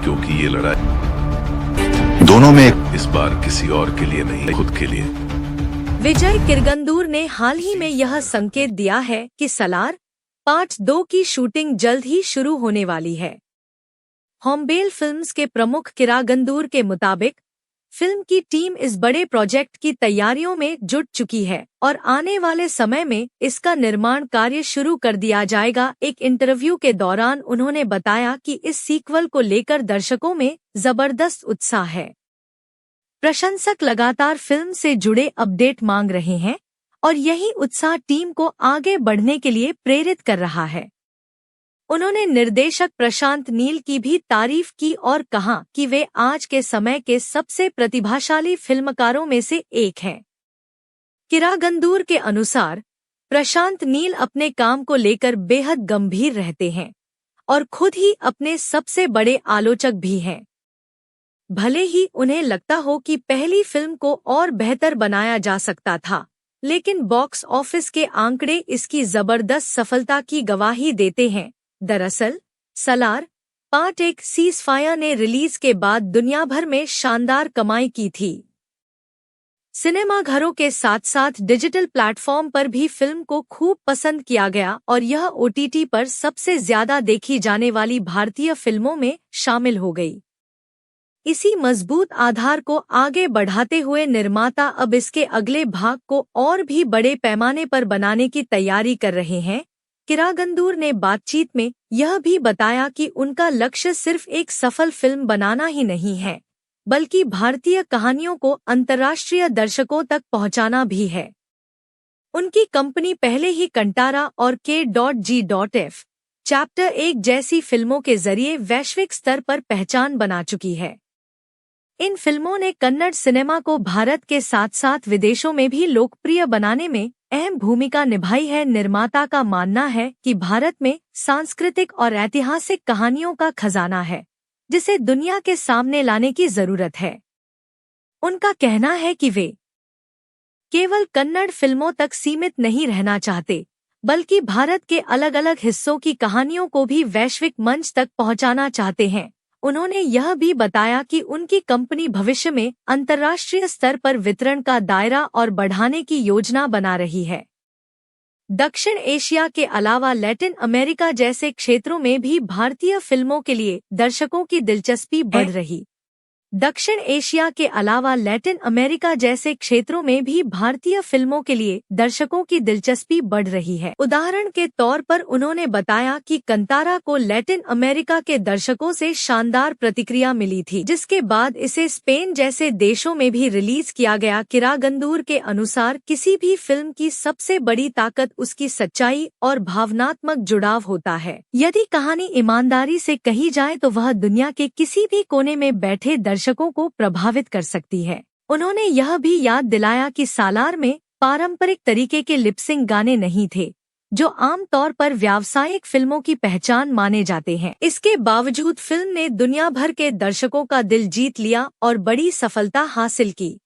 क्योंकि ये लड़ाई दोनों में इस बार किसी और के लिए नहीं, खुद के लिए। विजय किरगंदूर ने हाल ही में यह संकेत दिया है कि सलार पार्ट 2 की शूटिंग जल्द ही शुरू होने वाली है। हॉम्बेल फिल्म्स के प्रमुख किरागंदूर के मुताबिक फिल्म की टीम इस बड़े प्रोजेक्ट की तैयारियों में जुट चुकी है और आने वाले समय में इसका निर्माण कार्य शुरू कर दिया जाएगा। एक इंटरव्यू के दौरान उन्होंने बताया कि इस सीक्वल को लेकर दर्शकों में जबरदस्त उत्साह है। प्रशंसक लगातार फिल्म से जुड़े अपडेट मांग रहे हैं और यही उत्साह टीम को आगे बढ़ने के लिए प्रेरित कर रहा है। उन्होंने निर्देशक प्रशांत नील की भी तारीफ की और कहा कि वे आज के समय के सबसे प्रतिभाशाली फिल्मकारों में से एक हैं। किरागंदूर के अनुसार प्रशांत नील अपने काम को लेकर बेहद गंभीर रहते हैं और खुद ही अपने सबसे बड़े आलोचक भी हैं। भले ही उन्हें लगता हो कि पहली फिल्म को और बेहतर बनाया जा सकता था, लेकिन बॉक्स ऑफिस के आंकड़े इसकी जबरदस्त सफलता की गवाही देते हैं। दरअसल सलार पार्ट 1 सीज़फायर ने रिलीज के बाद दुनिया भर में शानदार कमाई की थी। सिनेमाघरों के साथ साथ डिजिटल प्लेटफॉर्म पर भी फिल्म को खूब पसंद किया गया और यह OTT पर सबसे ज्यादा देखी जाने वाली भारतीय फिल्मों में शामिल हो गई। इसी मजबूत आधार को आगे बढ़ाते हुए निर्माता अब इसके अगले भाग को और भी बड़े पैमाने पर बनाने की तैयारी कर रहे हैं। किरागंदूर ने बातचीत में यह भी बताया कि उनका लक्ष्य सिर्फ एक सफल फिल्म बनाना ही नहीं है, बल्कि भारतीय कहानियों को अंतर्राष्ट्रीय दर्शकों तक पहुंचाना भी है। उनकी कंपनी पहले ही कंटारा और K.G.F चैप्टर 1 जैसी फिल्मों के जरिए वैश्विक स्तर पर पहचान बना चुकी है। इन फिल्मों ने कन्नड़ सिनेमा को भारत के साथ साथ विदेशों में भी लोकप्रिय बनाने में अहम भूमिका निभाई है। निर्माता का मानना है कि भारत में सांस्कृतिक और ऐतिहासिक कहानियों का खजाना है, जिसे दुनिया के सामने लाने की जरूरत है। उनका कहना है कि वे केवल कन्नड़ फिल्मों तक सीमित नहीं रहना चाहते, बल्कि भारत के अलग अलग हिस्सों की कहानियों को भी वैश्विक मंच तक पहुंचाना चाहते हैं। उन्होंने यह भी बताया कि उनकी कंपनी भविष्य में अंतर्राष्ट्रीय स्तर पर वितरण का दायरा और बढ़ाने की योजना बना रही है। दक्षिण एशिया के अलावा लैटिन अमेरिका जैसे क्षेत्रों में भी भारतीय फिल्मों के लिए दर्शकों की दिलचस्पी बढ़ रही दक्षिण एशिया के अलावा लैटिन अमेरिका जैसे क्षेत्रों में भी भारतीय फिल्मों के लिए दर्शकों की दिलचस्पी बढ़ रही है। उदाहरण के तौर पर उन्होंने बताया कि कंतारा को लैटिन अमेरिका के दर्शकों से शानदार प्रतिक्रिया मिली थी, जिसके बाद इसे स्पेन जैसे देशों में भी रिलीज किया गया। किरागंदूर के अनुसार किसी भी फिल्म की सबसे बड़ी ताकत उसकी सच्चाई और भावनात्मक जुड़ाव होता है। यदि कहानी ईमानदारी से कही जाए तो वह दुनिया के किसी भी कोने में बैठे दर्शकों को प्रभावित कर सकती है। उन्होंने यह भी याद दिलाया कि सालार में पारंपरिक तरीके के लिपसिंग गाने नहीं थे, जो आमतौर पर व्यावसायिक फिल्मों की पहचान माने जाते हैं। इसके बावजूद फिल्म ने दुनिया भर के दर्शकों का दिल जीत लिया और बड़ी सफलता हासिल की।